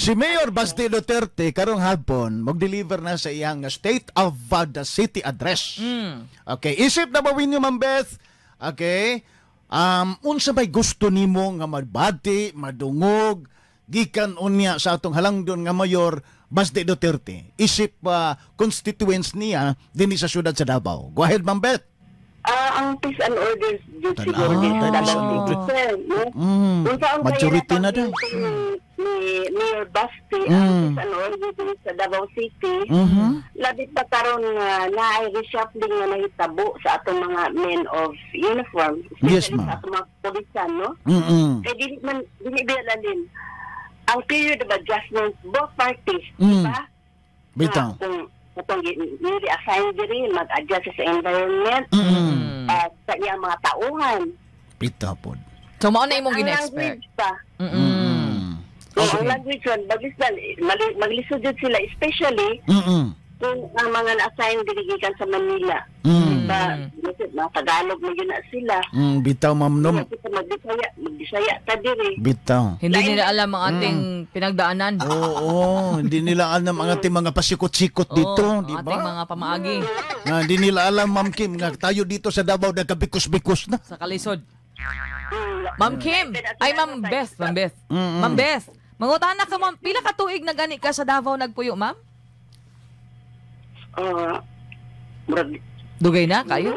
Si Mayor Basti Duterte karong hapon mag-deliver na sa iyang State of the City address. Okay, isip na ba ninyo, Ma'am Beth? Okay. Unsa may gusto nimo nga magbati, madungog gikan unya sa atong halangdon nga Mayor Basti Duterte? Isip constituents niya dinhi sa syudad sa Davao. Go ahead, Ma'am Beth. Ang peace and order siguro din sa Davao City. Majority na daw. Ni Mayor Basti ang peace and order din sa Davao City. Labi pa karon nga naay reshuffling nga nahitabo sa atong mga men of uniform. Yes, Sa ma'am. atong mga polisan, no? Kaya dili din. Ang period of adjustment, both parties, diba? Bitaw. Kung nili assign diri mag-adjust sa environment at sa iyang mga tauhan. Bitaw po. So, mao na imong Ang gina-expect. language pa. Ang language yun, maglisod yun sila, especially kung ang mga na-assign diri gikan sa Manila. Diba? Mga Tagalog na yun na sila. Bitaw, Ma'am Nom. Kita magbisaya ta diri. Bitaw. Hindi nila alam ang ating pinagdaanan. Oo, hindi nila alam ang ating mga pasikot-sikot dito, di Ating ba? mga pamaagi Hindi nila alam, Ma'am Kim, nga tayo dito sa Davao nagkabikos-bikos na. sa kalisod. Ma'am Kim, ay Ma'am Beth. Ma'am Beth, mangutana ka, Ma'am, pila ka tuig na gani ka sa Davao nagpuyo, Ma'am? Dugay na kayo?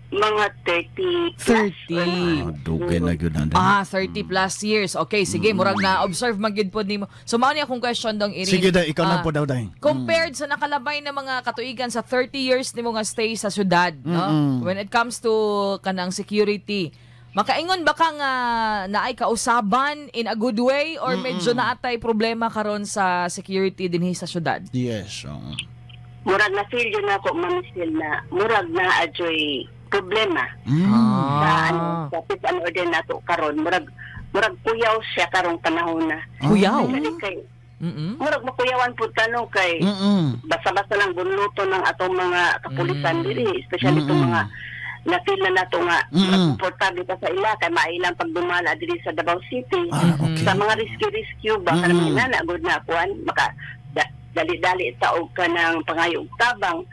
Mga 30 plus. 30. Dugay na yun. 30 plus years. Okay, sige, murag na observe magid po nimo. So mao ni akong question dong Irene. Sige, ikaw na po daw, Day. Compared sa nakalabay na mga katuigan sa 30 years nimo nga stay sa syudad, no? When it comes to kanang security, makaingon ba ka nga naay kausaban in a good way or medyo naatay problema karon sa security dinhi sa syudad? Yes. Murag na feel yun ako, Mamisil, na murag na adjoy problema sa peace and order nato karon. Murag kuyaw siya karong panahon na. Kuyaw? Murag makuyawan po tanong kay basta-basta lang bunluto ng atong mga kapulisan diri, especially itong mga na-feel na nato nga komportable pa sa ila kay mailang pagdumala diri sa Davao City. Sa mga rescue baka naman na good na kuan maka dali-dali taog ka ng pangayog tabang.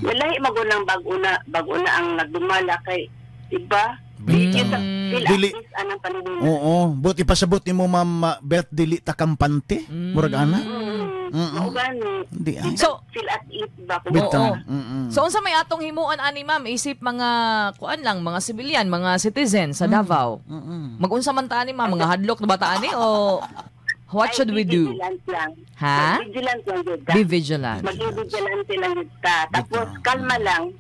Walahi magunang bago na ang nagdumala kay iba. Dili anang panahon. Oo, buti pasabot nimo, Ma'am Beth, dili ta kampante. Murag ana. Hindi. So, feel at ease ba ko? So unsa may atong himuan ani, Ma'am, isip mga kuan lang, mga civilian, mga citizen sa Davao. Mag-unsa man ta ani, Ma'am, mga hadlok na bata ani o what should we do? Ha? Vigilant lang yun. Be vigilant. Mag-vigilante lang yun. Tapos kalma lang.